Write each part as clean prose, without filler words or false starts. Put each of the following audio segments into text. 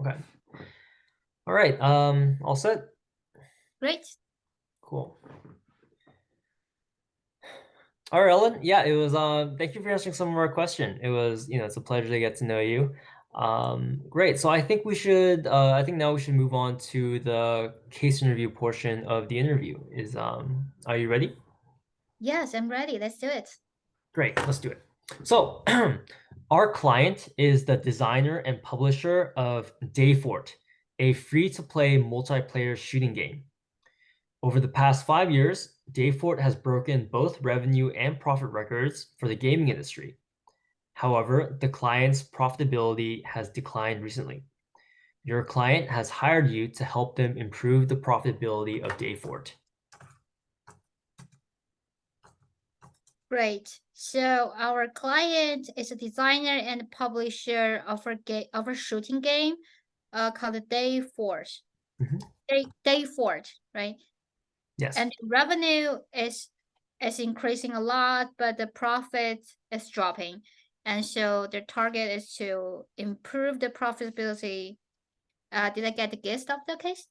Okay. All right. All set? Great. Cool. All right, Ellen. Yeah, it was thank you for answering some of our question. It was, it's a pleasure to get to know you. Great. So I think now we should move on to the case interview portion of the interview. Are you ready? Yes, I'm ready. Let's do it. Great, let's do it. So, our client is the designer and publisher of Dayfort, a free-to-play multiplayer shooting game. Over the past 5 years, Dayfort has broken both revenue and profit records for the gaming industry. However, the client's profitability has declined recently. Your client has hired you to help them improve the profitability of Dayfort. Great. So our client is a designer and publisher of a shooting game called Day Force. Mhm. Day Force, right? Yes. And revenue is increasing a lot, but the profit is dropping. And so their target is to improve the profitability. Did I get the gist of the case?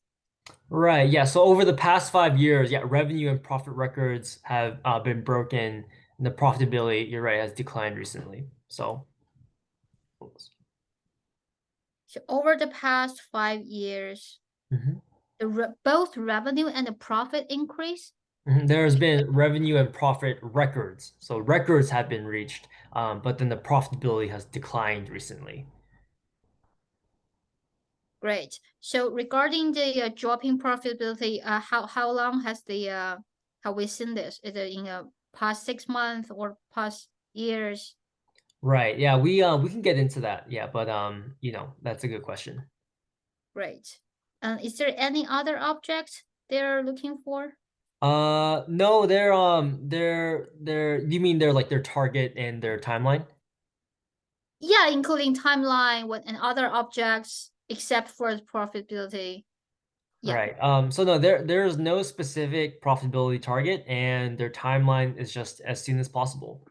Right. Yeah. So over the past 5 years, yeah, revenue and profit records have been broken, and the profitability, you're right, has declined recently. So, So over the past 5 years, mhm, both revenue and the profit increase. there's been revenue and profit records. So records have been reached, but then the profitability has declined recently. Great. So regarding the dropping profitability, how long has the have we seen this? Is it in the past 6 months or past years? Right. Yeah. We can get into that. Yeah. But that's a good question. Great. And is there any other objects they're looking for? No, you mean they're like their target and their timeline? Yeah, including timeline and other objects except for the profitability. Yeah, Right. So no, there's no specific profitability target, and their timeline is just as soon as possible.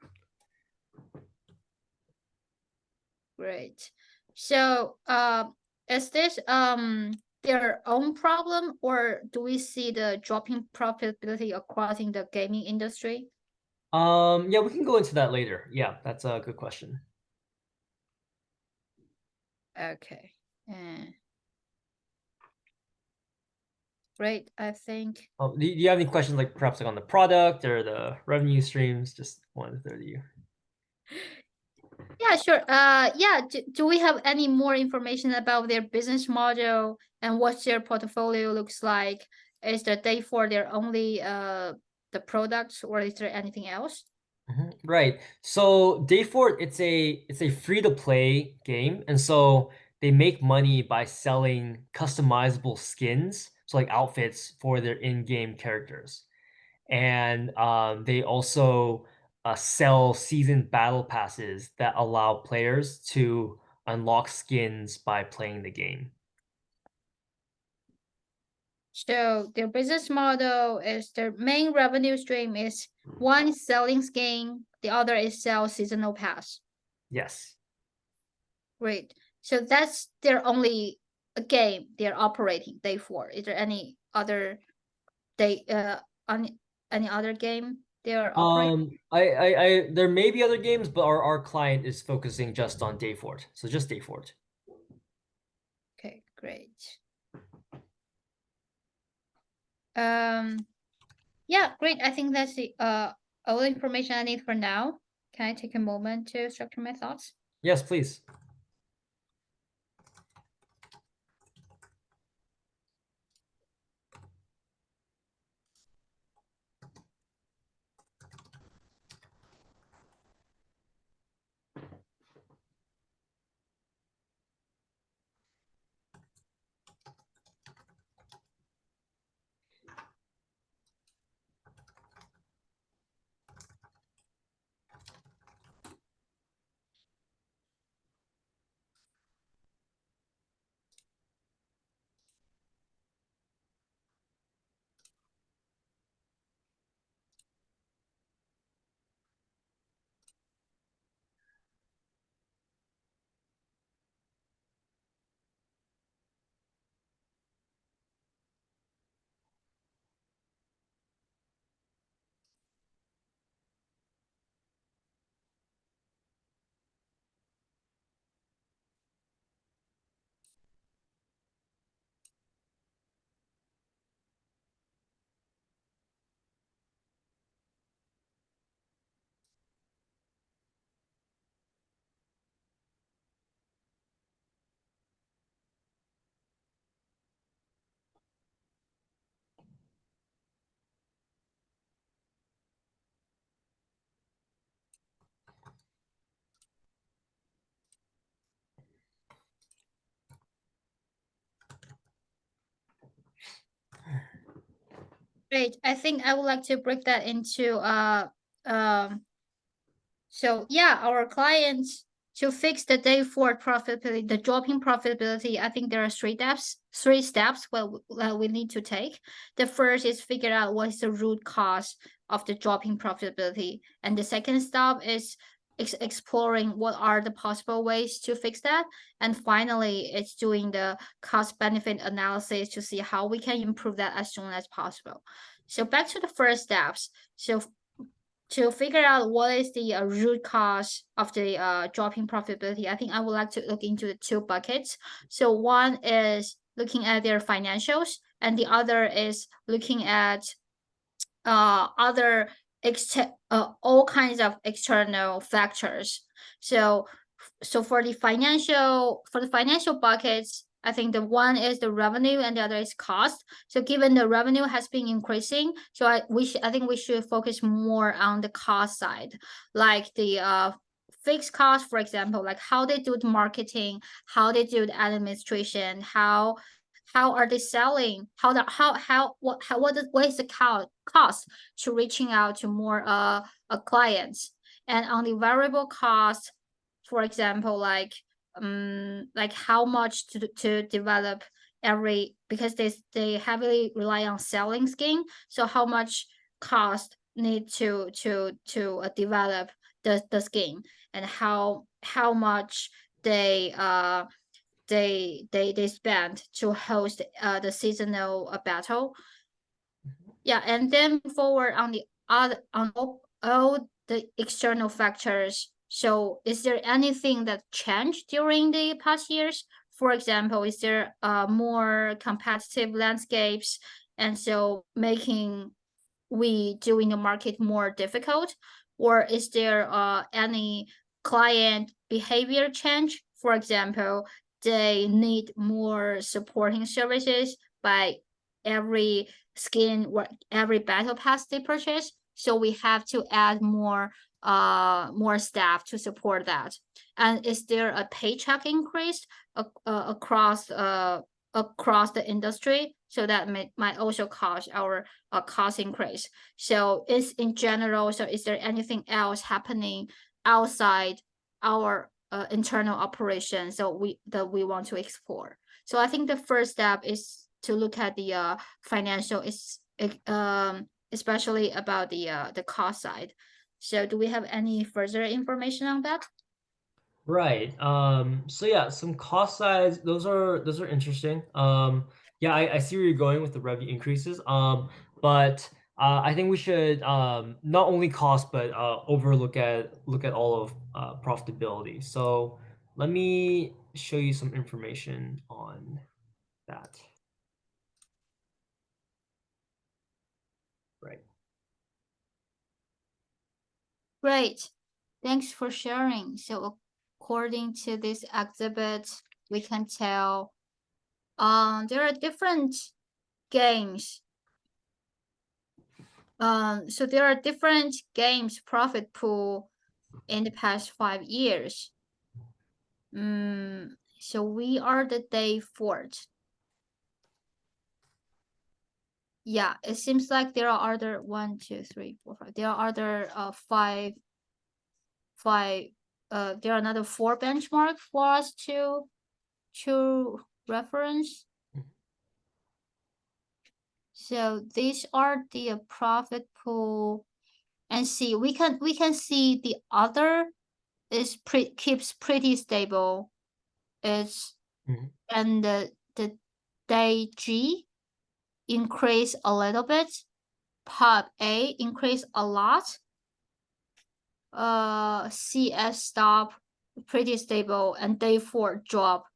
great. So, is this their own problem, or do we see the dropping profitability across in the gaming industry? Yeah, we can go into that later. Yeah, that's a good question. Okay. Uh, great. I think. Do you have any questions, like perhaps like on the product or the revenue streams? Just wanted to throw to you. Yeah, sure. Yeah. Do we have any more information about their business model and what their portfolio looks like? Is the day for their only the products, or is there anything else? Right. So Dayfort, it's a free-to-play game, and so they make money by selling customizable skins, so like outfits for their in-game characters. And they also sell season battle passes that allow players to unlock skins by playing the game. So their business model is their main revenue stream is one is selling skin, the other is sell seasonal pass. Yes. Great. So that's their only game they're operating day four. Is there any other day any other game they're operating? There may be other games, but our client is focusing just on Dayfort, so just Dayfort. Okay, great. Um yeah, great. I think that's the all the information I need for now. Can I take a moment to structure my thoughts? Yes, please. Great. I think I would like to break that into so yeah, our clients to fix the day four profitability, the dropping profitability, I think there are three steps we need to take. The first is figure out what is the root cause of the dropping profitability. And the second step is exploring what are the possible ways to fix that. And finally, it's doing the cost benefit analysis to see how we can improve that as soon as possible. So back to the first steps. So to figure out what is the root cause of the dropping profitability, I think I would like to look into the two buckets. So one is looking at their financials, and the other is looking at other all kinds of external factors. So for the financial buckets, I think the one is the revenue and the other is cost. So given the revenue has been increasing, so I think we should focus more on the cost side, like the fixed cost, for example, like how they do the marketing, how they do the administration, how are they selling, what is the cost to reaching out to more clients. And on the variable cost, for example, like how much to develop every, because they heavily rely on selling skin, so how much cost need to develop the skin, and how much they they spend to host the seasonal battle. Yeah, and then forward on the other on all the external factors. So is there anything that changed during the past years? For example, is there more competitive landscapes, and so making we doing the market more difficult? Or is there any client behavior change? For example, they need more supporting services by every skin or every battle pass they purchase, so we have to add more staff to support that. And is there a paycheck increase across the industry? So that might also cause our cost increase. So is in general, so is there anything else happening outside our internal operations that we want to explore? So I think the first step is to look at the financial, is especially about the cost side. So do we have any further information on that? Right. So yeah, some cost sides, those are interesting. Yeah, I see where you're going with the revenue increases. But I think we should not only cost but look at all of profitability. So let me show you some information on that. Right. Great. Thanks for sharing. So according to this exhibit, we can tell there are different games. So there are different games profit pool in the past 5 years. So we are the day fourth. Yeah, it seems like there are other 1, 2, 3, 4, 5. There are other five. There are another 4 benchmark for us to reference. So these are the profit pool, and see we can see the other is keeps pretty stable. It's and the day G increase a little bit, pub A increase a lot, CS stop pretty stable, and day 4 drop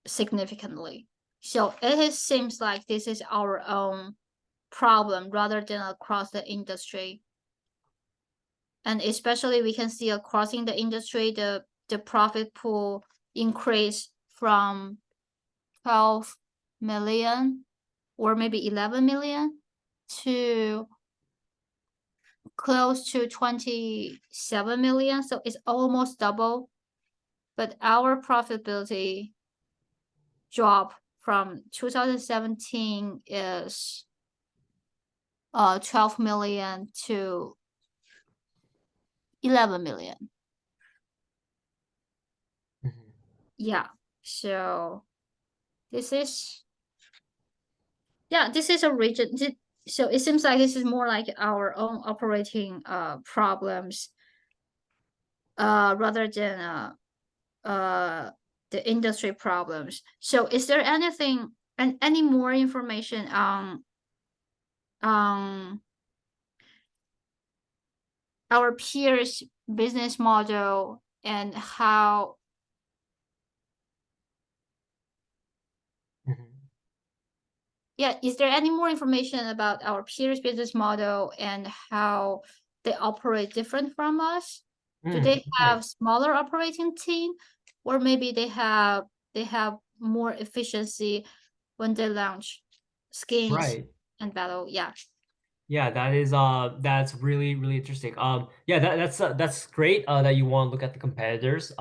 significantly. So seems like this is our own problem rather than across the industry. And especially we can see across in the industry, the profit pool increase from 12 million or maybe 11 million to close to 27 million. So it's almost double. But our profitability drop from 2017 is 12 million to 11 million. Mhm. Yeah, so this is this is a region. So it seems like this is more like our own operating problems rather than the industry problems. So is there anything and any more information on our peers business model and how Mhm. is there any more information about our peers business model and how they operate different from us? Do they Right. have smaller operating team, or maybe they have more efficiency when they launch skins Right. and battle? Yeah. Yeah, that's really really interesting. Yeah, that's great that you want to look at the competitors.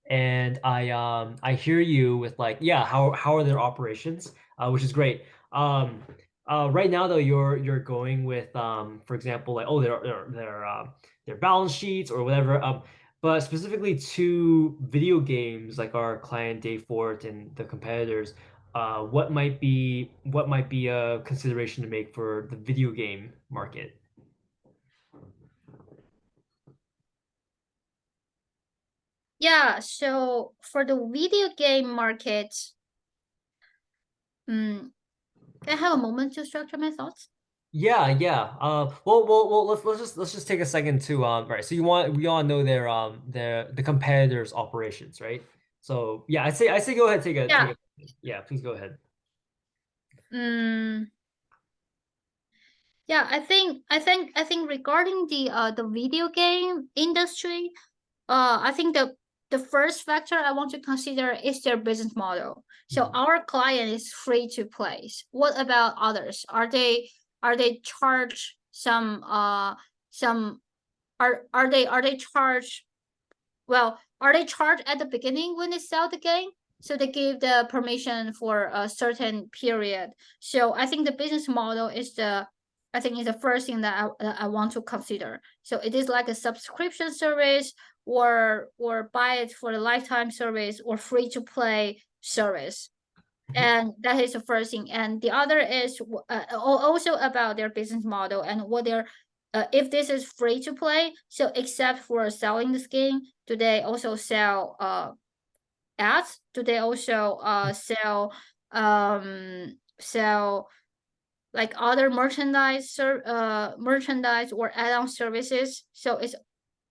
And I hear you with like, yeah, how are their operations? Which is great. Right now though you're going with for example, like, oh, their balance sheets or whatever. But specifically to video games like our client Dayfort and the competitors, what might be a consideration to make for the video game market? Yeah, so for the video game market, can I have a moment to structure my thoughts? Yeah, yeah. Well, let's just take a second to right. So we all know their the competitors' operations, right? So yeah, I say go ahead, take Yeah. a yeah, please go ahead. Mm, yeah, I think regarding the video game industry, I think the first factor I want to consider is their business model. So Mhm. our client is free to play. What about others? Are they charge some are they charged are they charged at the beginning when they sell the game? So they give the permission for a certain period. So I think the business model is the first thing that I want to consider. So it is like a subscription service or buy it for the lifetime service or free to play service. Mhm. And that is the first thing, and the other is also about their business model and what they're if this is free to play, so except for selling the skin, do they also sell ads? Do they also sell like other merchandise or add-on services? So it's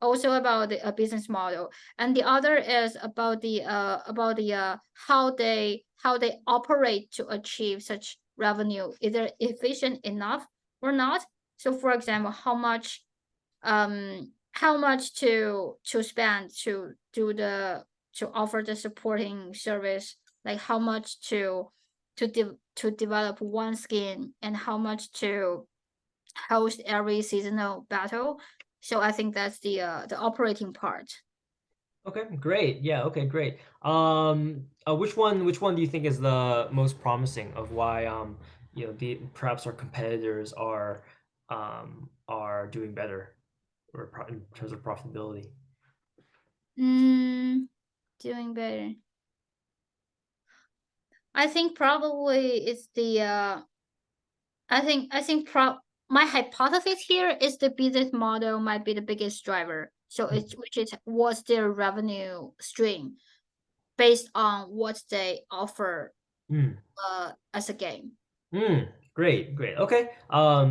also about the business model, and the other is about the how they operate to achieve such revenue. Is it efficient enough or not? So for example, how much to spend to do the to offer the supporting service, like how much to develop one skin and how much to host every seasonal battle. So I think that's the operating part. Okay, great. Yeah, okay, great. Which one do you think is the most promising of why the perhaps our competitors are doing better or in terms of profitability? Mm, doing better. I think probably it's the I think my hypothesis here is the business model might be the biggest driver. So it's which is what's their revenue stream based on what they offer Mm. as a game. Great, great. Okay.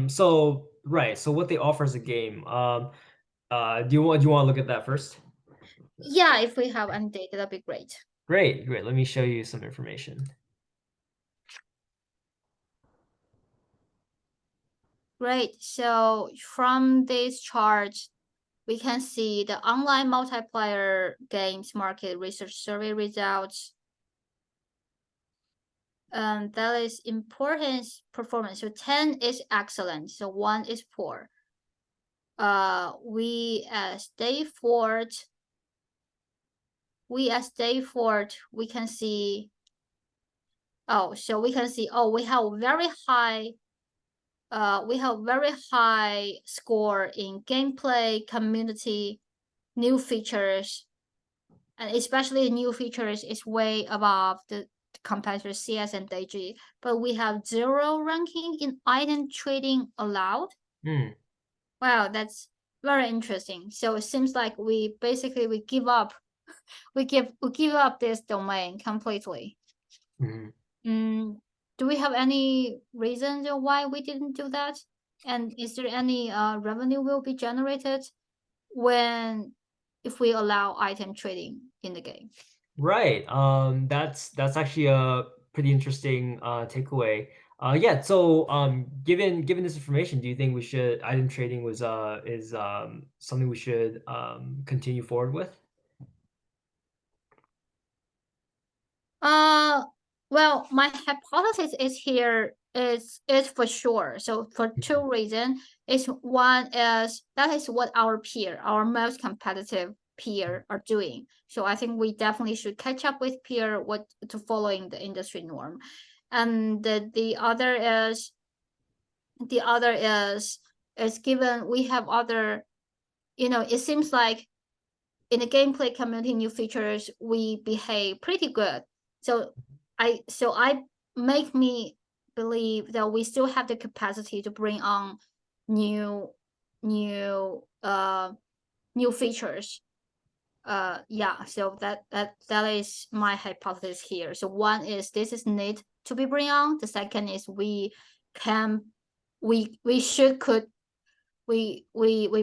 So right, so what they offer as a game. Do you want to look at that first? Yeah, if we have any data, that'd be great. Great, great. Let me show you some information. Great. So from this chart, we can see the online multiplayer games market research survey results. That is importance performance. So 10 is excellent. So 1 is poor. We as Dayfort, we can see. Oh, so we can see. Oh, we have very high we have very high score in gameplay, community, new features, and especially new features is way above the competitors CS and DayG. But we have 0 ranking in item trading allowed. Hmm. Wow, that's very interesting. So it seems like we basically we give up, we give up this domain completely. Mhm. Do we have any reasons why we didn't do that? And is there any revenue will be generated when if we allow item trading in the game? Right. That's actually a pretty interesting takeaway. Yeah. So, given this information, do you think we should item trading was is something we should continue forward with? Uh, well, my hypothesis is here is for sure. So for Mhm. two reasons, is one is that is what our peer, our most competitive peer are doing. So I think we definitely should catch up with peer what to following the industry norm. And the other is given we have other, it seems like in the gameplay community new features we behave pretty good. So i make me believe that we still have the capacity to bring on new new new features. Yeah, so that is my hypothesis here. So one is this is need to be bring on, the second is we can we should could we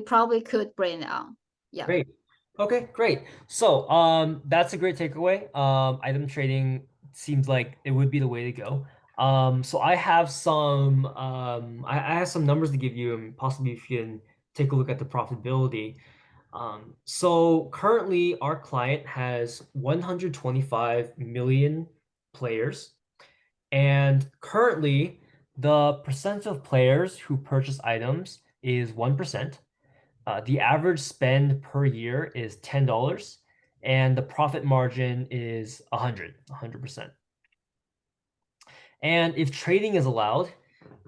probably could bring it on. Yeah. Great. Okay, great. So, that's a great takeaway. Item trading seems like it would be the way to go. So I have some numbers to give you, and possibly if you can take a look at the profitability. So currently our client has 125 million players, and currently the percent of players who purchase items is 1%. The average spend per year is $10, and the profit margin is 100%. And if trading is allowed,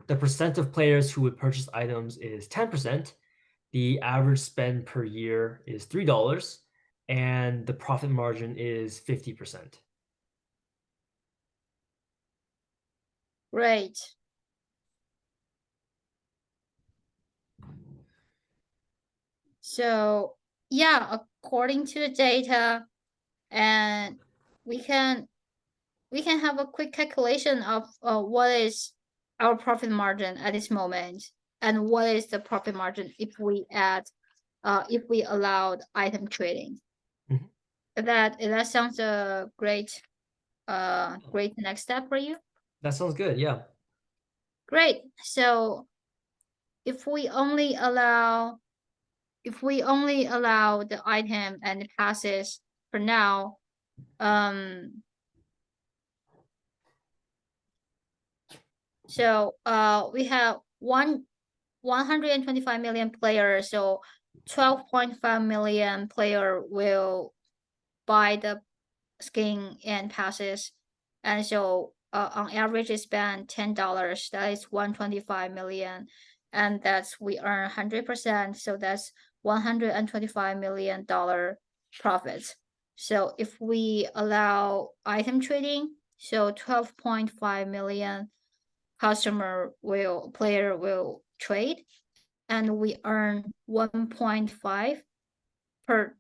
the percent of players who would purchase items is 10%. The average spend per year is $3, and the profit margin is 50%. Great. So yeah, according to the data, and we can we can have a quick calculation of what is our profit margin at this moment, and what is the profit margin if we allowed item trading. Mhm. That sounds a great next step for you. That sounds good. Yeah. Great. So if we only allow the item and the passes for now, so we have 125 million players, so 12.5 million player will buy the skin and passes, and so on average they spend $10. That is 125 million, and that's we earn 100%, so that's $125 million profits. So if we allow item trading, so 12.5 million player will trade, and we earn 1.5 per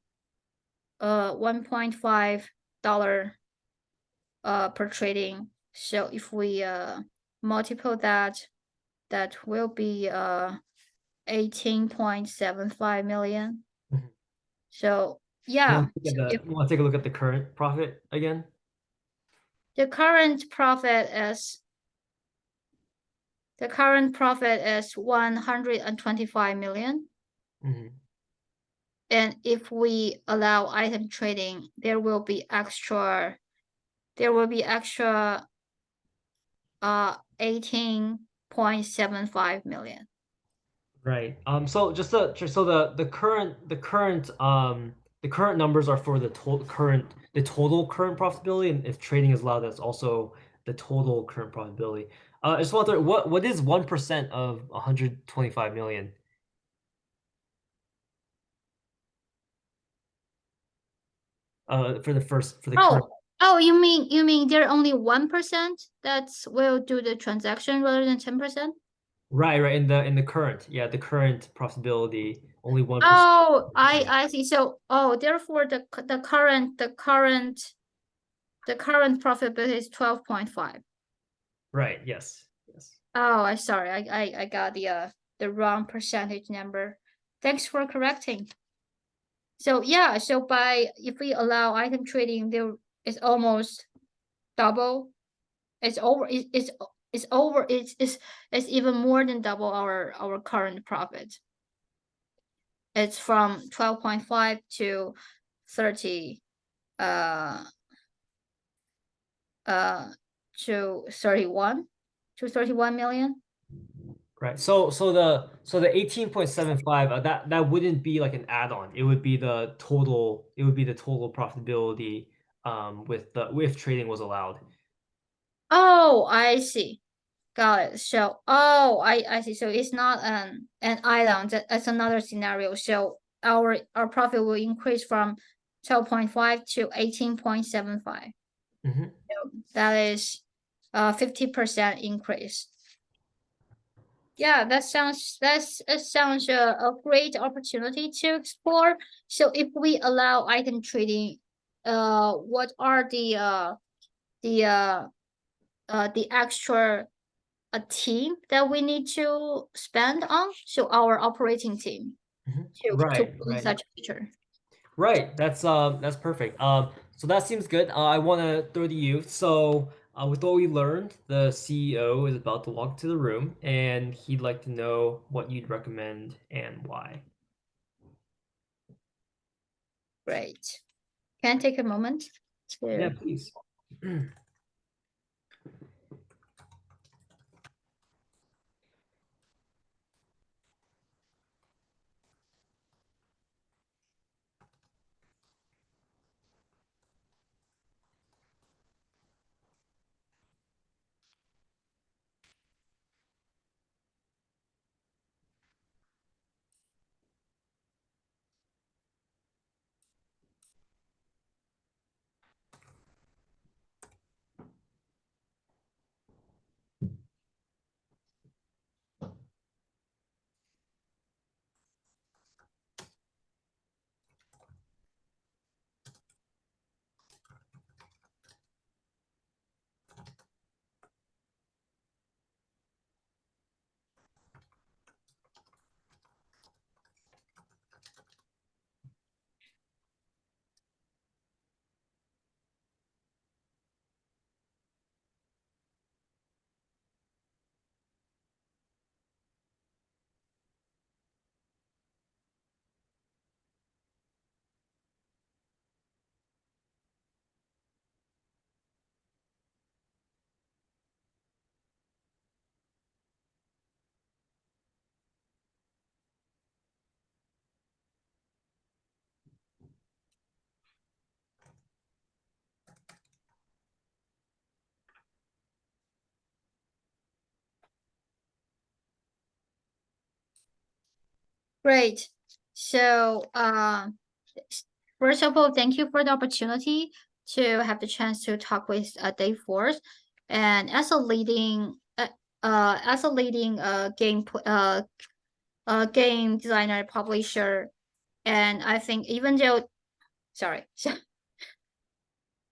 1.5 dollar per trading. So if we multiple that, that will be 18.75 million. Mhm. So yeah, so if You want to take a look at the current profit again? the current profit is the current profit is 125 million. Mhm. And if we allow item trading, there will be extra 18.75 million. Right. So so the current numbers are for the total current profitability, and if trading is allowed, that's also the total current profitability. I just wonder what is 1% of 125 million? For the current. Oh, you mean there are only 1% that will do the transaction rather than 10%? Right, in the current, yeah, the current profitability, only 1%. Oh, I see. So, oh, therefore the current profitability is 12.5. Right, yes, yes. Oh, I sorry. I got the wrong percentage number. Thanks for correcting. So yeah, so if we allow item trading, there is almost double. It's over. It's even more than double our current profit. It's from 12.5 to 30 uh uh to 31 million. Right. So the 18.75, that wouldn't be like an add-on. It would be the total, profitability if trading was allowed. Oh, I see. Got it. So, oh, I see. So it's not an item. That's another scenario. So our profit will increase from 12.5 to 18.75. Mhm. So that is 50% increase. Yeah, that sounds a great opportunity to explore. So if we allow item trading, what are the extra a team that we need to spend on? So our operating team Mhm. to Right, build right. such a feature. Right. That's perfect. So that seems good. I want to throw to you. So, with what we learned, the CEO is about to walk to the room, and he'd like to know what you'd recommend and why. Great. Can I take a moment Yeah, to please. Great. So, first of all, thank you for the opportunity to have the chance to talk with Dayforce. And as a leading game designer publisher, and I think even though, sorry, so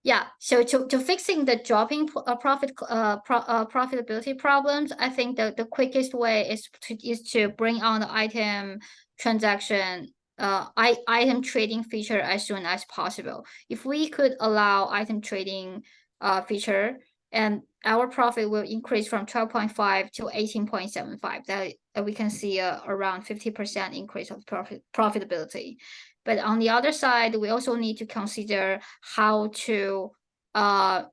yeah, so to fixing the dropping profitability problems, I think the quickest way is to bring on the item transaction item trading feature as soon as possible. If we could allow item trading feature, and our profit will increase from 12.5 to 18.75, that we can see around 50% increase of profitability. But on the other side, we also need to consider how to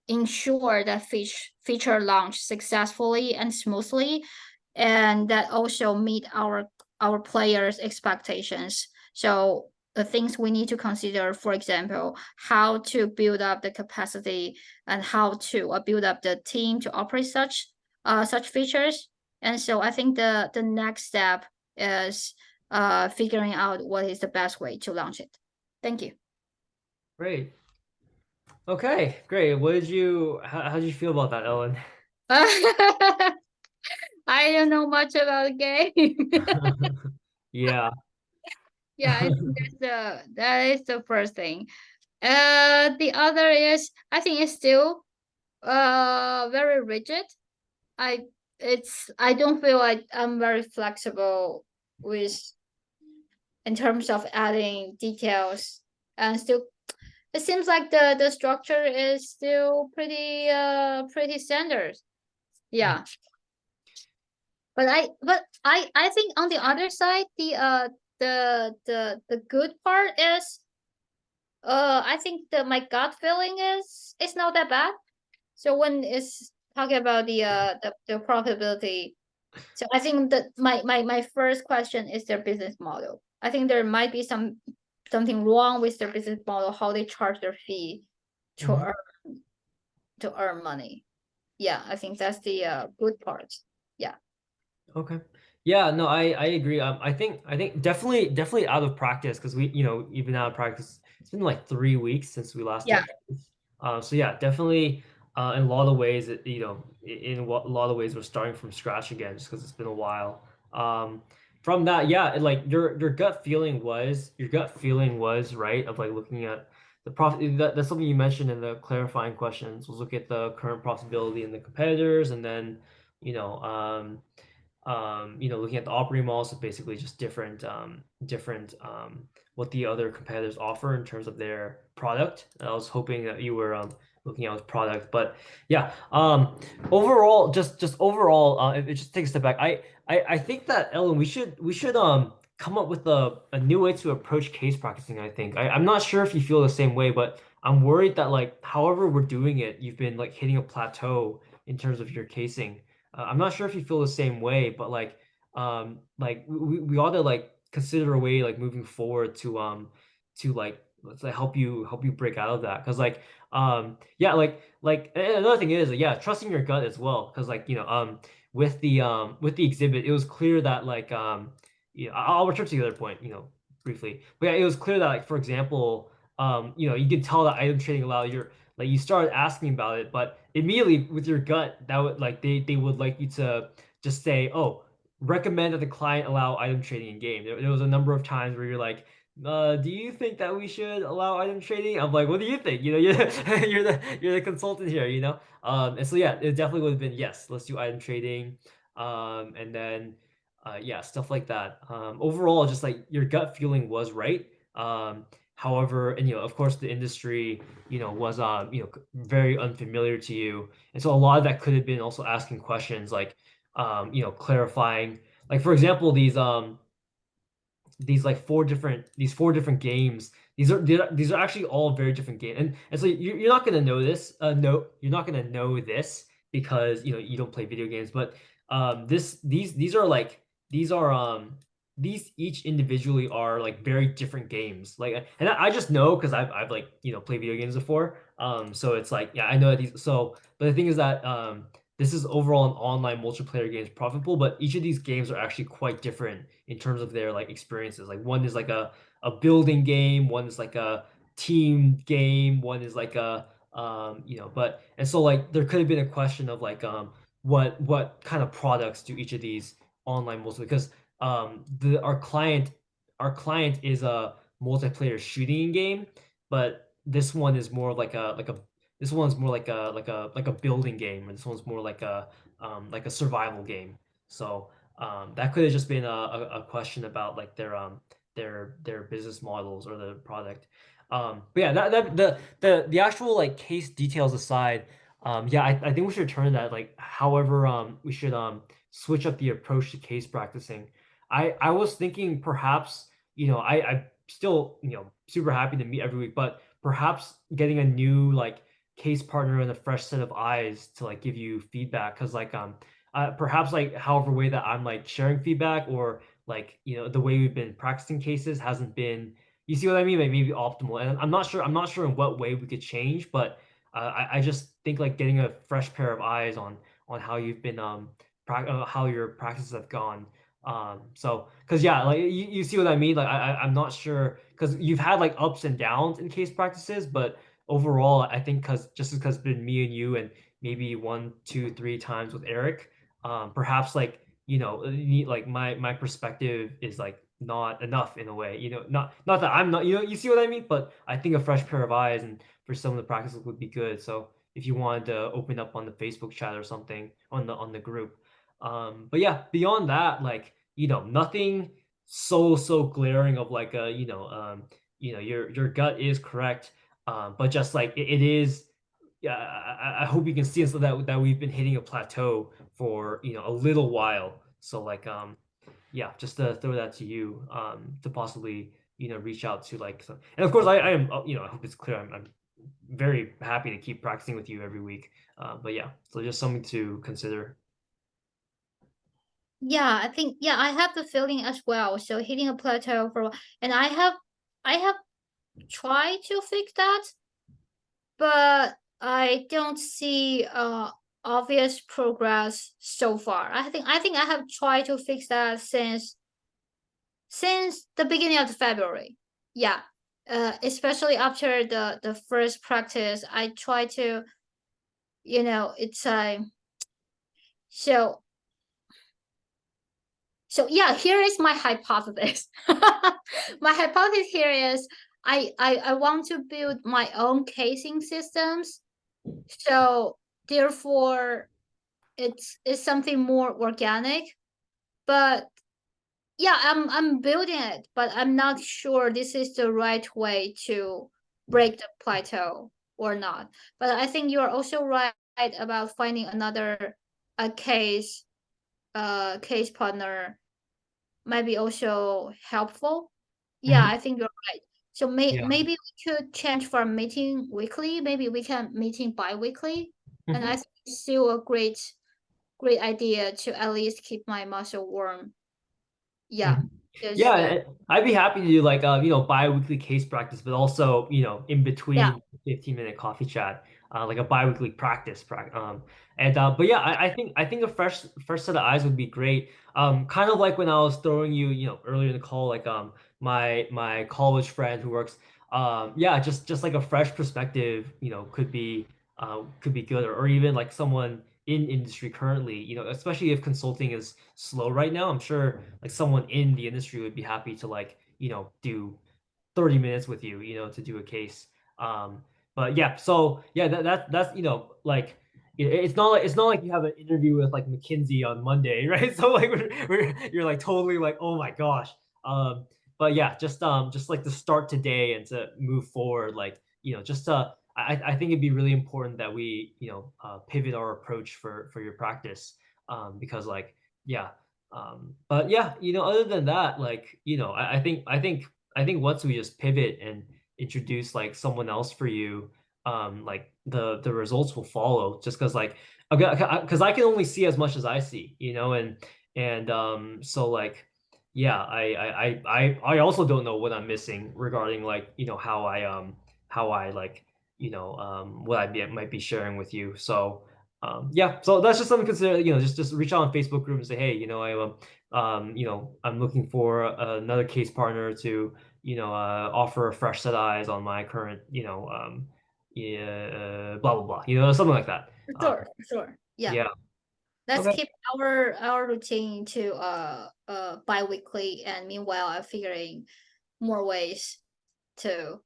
ensure that feature launch successfully and smoothly, and that also meet our players' expectations. So the things we need to consider, for example, how to build up the capacity and how to build up the team to operate such such features. And so I think the next step is figuring out what is the best way to launch it. Thank you. Great. Okay, great. How did you feel about that, Ellen? I don't know much about game. Yeah. Yeah, I think that is the first thing. The other is I think it's still very rigid. I I don't feel like I'm very flexible with in terms of adding details, and still it seems like the structure is still pretty standard. Yeah. But I think on the other side, the good part is I think my gut feeling is it's not that bad. So when it's talking about the profitability, so I think that my first question is their business model. I think there might be something wrong with their business model, how they charge their fee to Mhm. earn money. Yeah, I think that's the good part. Yeah. Okay. Yeah, no, I agree. I think definitely out of practice because we, even out of practice, it's been like 3 weeks since we last Yeah. touched base. So yeah, definitely. In a lot of ways, a lot of ways, we're starting from scratch again, just because it's been a while. From that, yeah, like your gut feeling was right of like looking at the profit. That's something you mentioned in the clarifying questions. Was look at the current profitability and the competitors, and then you know, looking at the operating models, so basically just different what the other competitors offer in terms of their product. I was hoping that you were looking at his product, but yeah, overall, just overall, it just takes a step back. I think that Ellen, we should come up with a new way to approach case practicing. I think I'm not sure if you feel the same way, but I'm worried that like however we're doing it, you've been like hitting a plateau in terms of your casing. I'm not sure if you feel the same way, but like we ought to like consider a way like moving forward to like let's like help you break out of that. Cause like yeah, like and another thing is yeah, trusting your gut as well. Cause like with the exhibit, it was clear that like I'll return to the other point, briefly. But yeah, it was clear that like for example, you could tell that item trading allowed your like you started asking about it, but immediately with your gut, that would like they would like you to just say, "Oh, recommend that the client allow item trading in game." There was a number of times where you're like, "Do you think that we should allow item trading?" I'm like, "What do you think?" You're the consultant here, you know. And so yeah, it definitely would have been yes, let's do item trading, and then yeah, stuff like that. Overall, just like your gut feeling was right. However, and of course, the industry was very unfamiliar to you, and so a lot of that could have been also asking questions like clarifying, like for example these like four different games. These are actually all very different games, and so you're not gonna know this. No, you're not gonna know this because you don't play video games. But these are like these each individually are like very different games. Like, and I just know because I've like played video games before. So it's like yeah, I know that these. So, but the thing is that this is overall an online multiplayer games profit pool, but each of these games are actually quite different in terms of their like experiences. Like one is like a building game, one is like a team game, one is like a but and so like there could have been a question of like what kind of products do each of these online multi because the our client is a multiplayer shooting game, but this one is more like a this one's more like a building game, and this one's more like a survival game. So that could have just been a question about like their business models or the product. But yeah, that the actual like case details aside, yeah, I think we should turn to that. Like, however, we should switch up the approach to case practicing. I was thinking perhaps I'm still super happy to meet every week, but perhaps getting a new like case partner and a fresh set of eyes to like give you feedback because like perhaps like however way that I'm like sharing feedback or like the way we've been practicing cases hasn't been, you see what I mean, like maybe optimal. And I'm not sure in what way we could change, but I just think like getting a fresh pair of eyes on how you've been how your practices have gone. So because yeah, like you see what I mean? Like I'm not sure because you've had like ups and downs in case practices, but overall, I think because it's been me and you and maybe one, two, three times with Eric, perhaps like like my perspective is like not enough in a way, not that I'm not, you see what I mean, but I think a fresh pair of eyes and for some of the practices would be good. So if you wanted to open up on the Facebook chat or something on the group. But yeah, beyond that, like, nothing so glaring of like a, your gut is correct. But just like it is, yeah, I hope you can see so that we've been hitting a plateau for, a little while. So like, yeah, just to throw that to you, to possibly, reach out to like some, and of course I am, I hope it's clear. I'm very happy to keep practicing with you every week. But yeah, so just something to consider. Yeah, I think, yeah, I have the feeling as well. So hitting a plateau for, and I have tried to fix that, but I don't see obvious progress so far. I think I have tried to fix that since the beginning of February. Yeah. Especially after the first practice, I try to, it's a so so yeah, here is my hypothesis. My hypothesis here is I want to build my own casing systems. So therefore it's something more organic. But yeah, I'm building it, but I'm not sure this is the right way to break the plateau or not. But I think you're also right about finding another a case partner might be also helpful. Yeah, Mhm. I think you're right. So Yeah. maybe we could change from meeting weekly. Maybe we can meeting bi-weekly. And I Mhm. think it's still a great idea to at least keep my muscle warm. Yeah. Mhm. Just Yeah, and I'd be happy to do like bi-weekly case practice, but also, in yeah, between 15-minute coffee chat, like a bi-weekly and but yeah, I think a fresh set of eyes would be great. Kind of like when I was throwing you, earlier in the call, like my college friend who works, yeah, just like a fresh perspective, could be good, or even like someone in industry currently, especially if consulting is slow right now. I'm sure like someone in the industry would be happy to like, do 30 minutes with you, to do a case. Um, but yeah, so yeah, that's like it's not like you have an interview with like McKinsey on Monday, right? So like you're like totally like, oh my gosh. Um, but yeah, just like to start today and to move forward, like, just I think it'd be really important that we, pivot our approach for your practice. Because like, yeah, but yeah, other than that, like, I think once we just pivot and introduce like someone else for you, like the results will follow. Just because like, because I can only see as much as I see, and so like, yeah, I also don't know what I'm missing regarding like, how I like, what might be sharing with you. So yeah, so that's just something to consider. Just reach out on Facebook group and say, hey, I'm looking for another case partner to, offer a fresh set of eyes on my current, yeah, blah blah blah, something like that. for sure, for sure. Yeah. Yeah. Let's Okay. keep our routine to bi-weekly, and meanwhile I'm figuring more ways to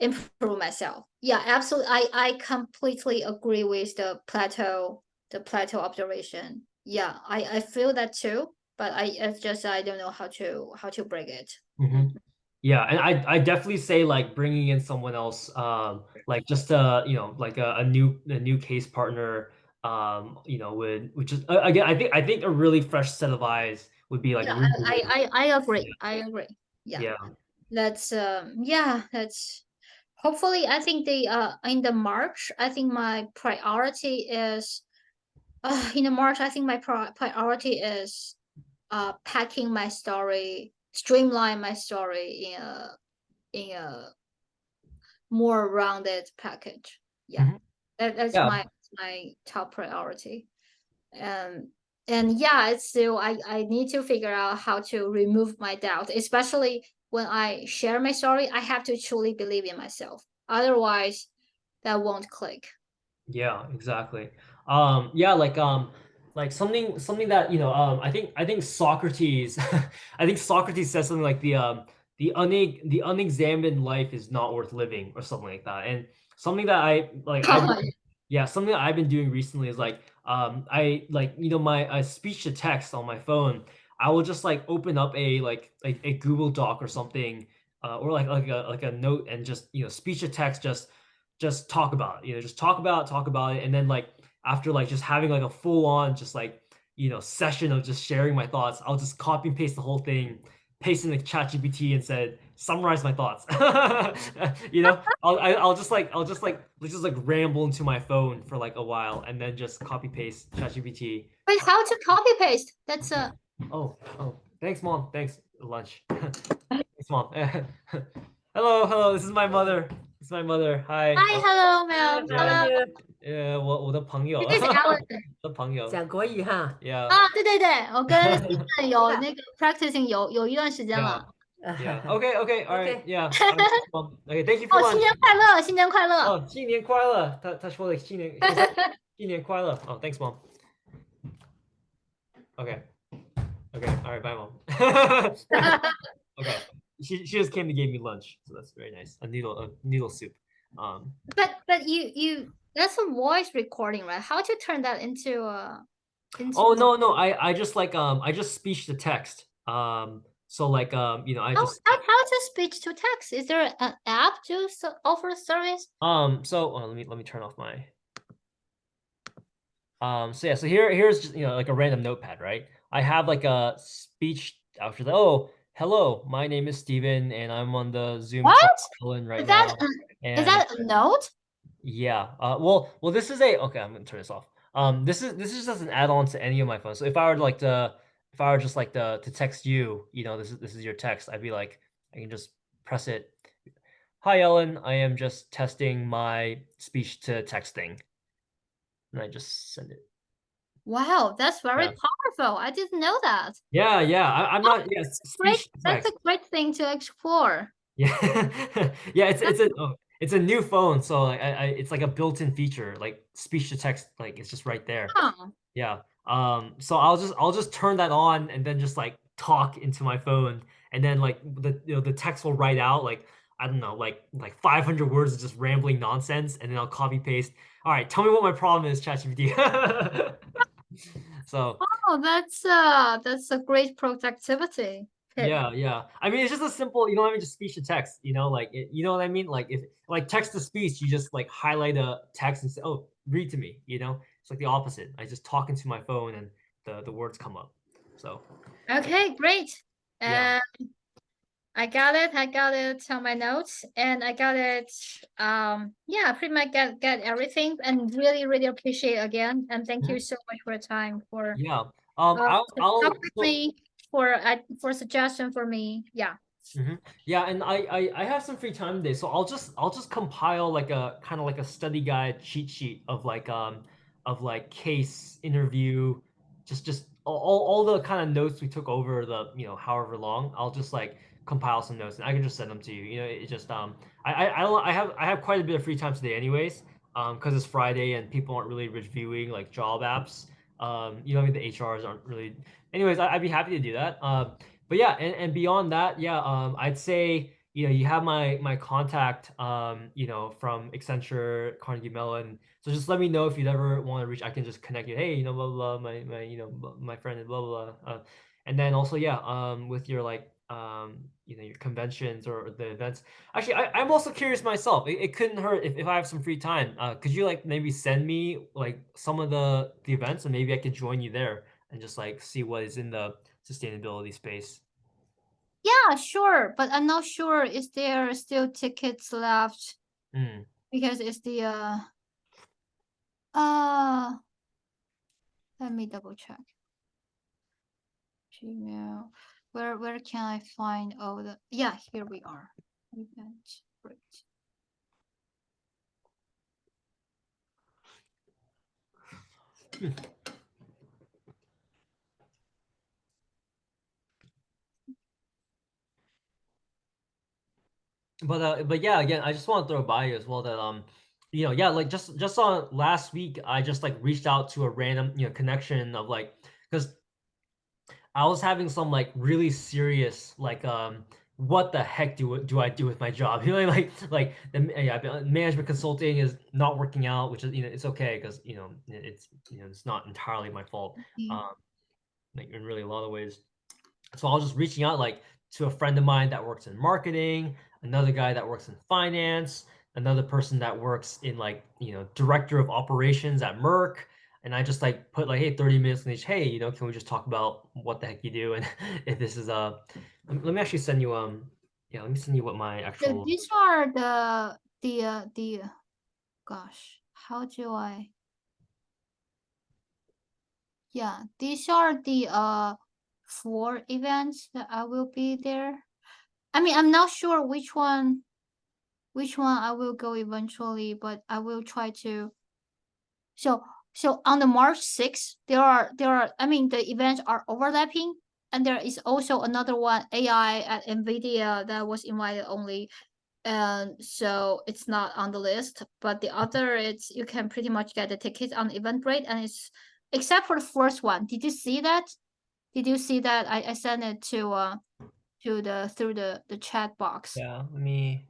improve myself. Yeah, absolutely. I completely agree with the plateau observation. Yeah, I feel that too, but it's just I don't know how to break it. hmm Mhm. Yeah, and I definitely say like bringing in someone else, like just like a new case partner, would which is again, I think a really fresh set of eyes would be like Yeah, really I, great. I I I Yeah. agree. I agree. Yeah. Yeah. That's hopefully I think the in the March, I think my priority is in the March, I think my priority is packing my story, streamline my story in a more rounded package. Yeah. Mhm. That's Yeah. my top priority. And yeah, it's still I need to figure out how to remove my doubt, especially when I share my story. I have to truly believe in myself. Otherwise, that won't click. Yeah, exactly. Yeah, like something that, I think Socrates I think Socrates says something like the unexamined life is not worth living or something like that. And something that I yeah, something that I've been doing recently is like I like my speech to text on my phone. I will just like open up like a Google Doc or something, or like a note, and just speech to text, just talk about it, just talk about it. And then like after like just having like a full on just like session of just sharing my thoughts, I'll just copy and paste the whole thing, paste in the chat GPT and said summarize my thoughts. I'll just like ramble into my phone for like a while and then just copy paste chat GPT. Wait, how to copy paste? That's a Oh, thanks mom, thanks lunch. Thanks mom. Hello, this is my mother. This is my mother. Hi. Hi, hello, Mel. How are Yeah. Hello, you? 我的朋友，this is Alan. 我的朋友讲国语哈。 ，Yeah, 啊，对对对，我跟 Steven 有那个 practicing 有一段时间 yeah, 了。 yeah. Okay, all right, OK， yeah. Okay, thank you for 哦，新 lunch. 年快乐，新年快乐。哦，新年快乐。他说的新年快乐。哦，thanks mom. Okay, all right, bye mom. Okay, she just came to give me lunch, so that's very nice. A noodle soup. But you that's a voice recording, right? How to turn that into Oh into no, I just speech to text. So like I just how to speech to text? Is there an app to offer service? so let me turn off my so yeah, so here's just, like a random notepad, right? I have like a speech after the hello, my name is Steven and I'm on the Zoom call What? with Ellen right Is that now. is And that a note? yeah, well this is okay, I'm gonna turn this off. This is just an add-on to any of my phones. So if I were just like to text you, this is your text, I'd be like, I can just press it. Hi Ellen, I am just testing my speech to text thing. And I just send it. Wow, that's very Yeah. powerful. I didn't know that. Yeah. I'm not. Yeah, Great, speech to that's a text. great thing to explore. Yeah, yeah. It's That's it's a it's a new phone, so like it's like a built-in feature, like speech to text, like it's just right there. huh. Yeah. So I'll just turn that on and then just like talk into my phone, and then like the text will write out like I don't know, like 500 words of just rambling nonsense, and then I'll copy paste. All right, tell me what my problem is, ChatGPT. So Oh, that's a great productivity tip. yeah. I mean, it's just a simple, just speech to text, like you know what I mean? Like if like text to speech, you just like highlight a text and say, "Oh, read to me," It's like the opposite. I just talk into my phone and the words come up. So, Okay, great. yeah. I got it. I got it on my notes, and I got it. Yeah, pretty much get everything, and really, really appreciate again, and thank you Mhm. so much for your time for Yeah. I'll to talk I'll with so me for suggestion for me. Yeah. Yeah, and I have some free time today, so I'll just compile like a kind of like a study guide cheat sheet of like case interview, just all the kind of notes we took over the however long. I'll just like compile some notes and I can just send them to you. It just I have quite a bit of free time today anyways, because it's Friday and people aren't really reviewing like job apps. I mean the HRs aren't really. Anyways, I'd be happy to do that. But yeah, and beyond that, yeah, I'd say you have my contact, from Accenture, Carnegie Mellon. So just let me know if you'd ever want to reach. I can just connect you. Hey, blah blah, blah my my friend and blah blah blah. And then also yeah, with your like your conventions or the events. Actually, I'm also curious myself. It couldn't hurt if I have some free time. Could you like maybe send me like some of the events and maybe I could join you there and just like see what is in the sustainability space. Yeah, sure, but I'm not sure is there still tickets left Mm. because it's the uh let me double check. Gmail. Where can I find all the yeah, here we are. Event. Great. but yeah, again, I just want to throw by you as well that yeah, like just on last week, I just like reached out to a random connection of like because I was having some like really serious like what the heck do I do with my job? You know, like yeah, management consulting is not working out, which is it's okay because it's not entirely my fault. Mm. Um, like in really a lot of ways. So I was just reaching out like to a friend of mine that works in marketing, another guy that works in finance, another person that works in like, director of operations at Merck. And I just like put like, hey, 30 minutes in each, hey, can we just talk about what the heck you do? And if this is let me actually send you yeah, let me send you what my So actual these are the gosh, how do I? Yeah, these are the 4 events that I will be there. I mean, I'm not sure which one I will go eventually, but I will try to. So on the March 6th, there are I mean the events are overlapping, and there is also another one AI at NVIDIA that was invited only, and so it's not on the list. But the other, it's you can pretty much get the tickets on Eventbrite, and it's except for the first one. Did you see that? Did you see that? I sent it to the through the chat box. yeah, let me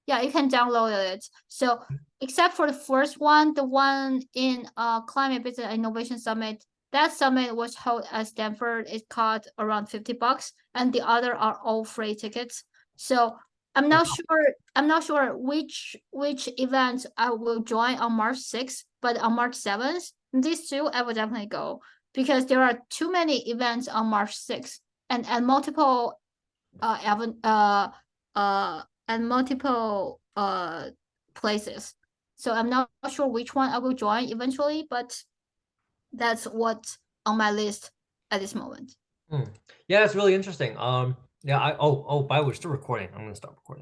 Yeah, you can download it. So except for the first one, the one in Climate Business Innovation Summit, that summit was held at Stanford. It cost around $50, and the other are all free tickets. So I'm oh, not sure. I'm not sure which events I will join on March 6th, but on March 7th, these two I will definitely go because there are too many events on March 6th and multiple even and multiple places. So I'm not sure which one I will join eventually, but that's what's on my list at this moment. hmm. Yeah, it's really interesting. Yeah, by the way, we're still recording. I'm gonna stop recording.